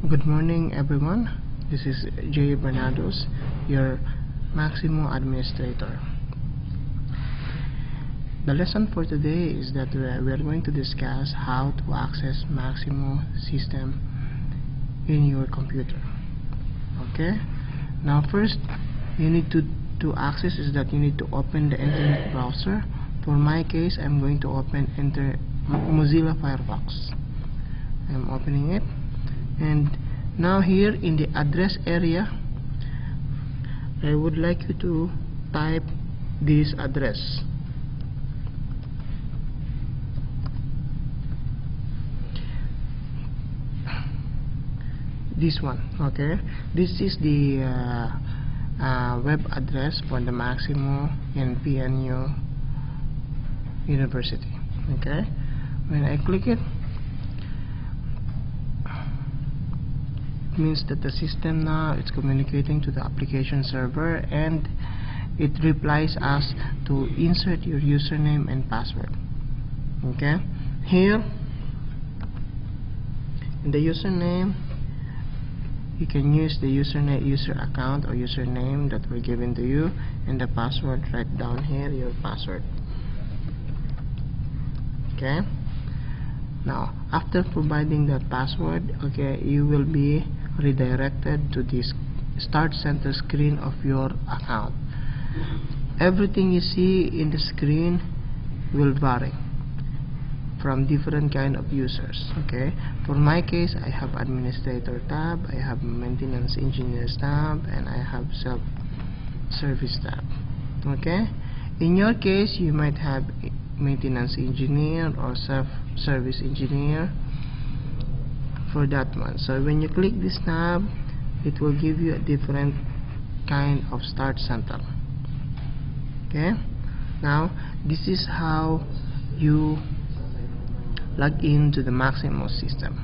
Good morning everyone, this is J. Bernados, your Maximo administrator. The lesson for today is that we are going to discuss how to access Maximo system in your computer. Okay, now first you need to access is that you need to open the internet browser. For my case, I'm going to open Mozilla Firefox. I'm opening it, and now here in the address area I would like you to type this address. This one, okay, this is the web address for the Maximo and PNU University. Okay, when I click it, means that the system now it's communicating to the application server, and it replies us to insert your username and password. Okay, here in the username you can use the user account or username that were given to you, and the password, write down here your password. Okay, now after providing that password, okay, you will be redirected to this start center screen of your account. Everything you see in the screen will vary from different kind of users. Okay, for my case, I have administrator tab, I have maintenance engineers tab, and I have self-service tab. Okay, in your case you might have maintenance engineer or self-service engineer for that one. So when you click this tab, it will give you a different kind of start center. Okay, now this is how you log into the Maximo system.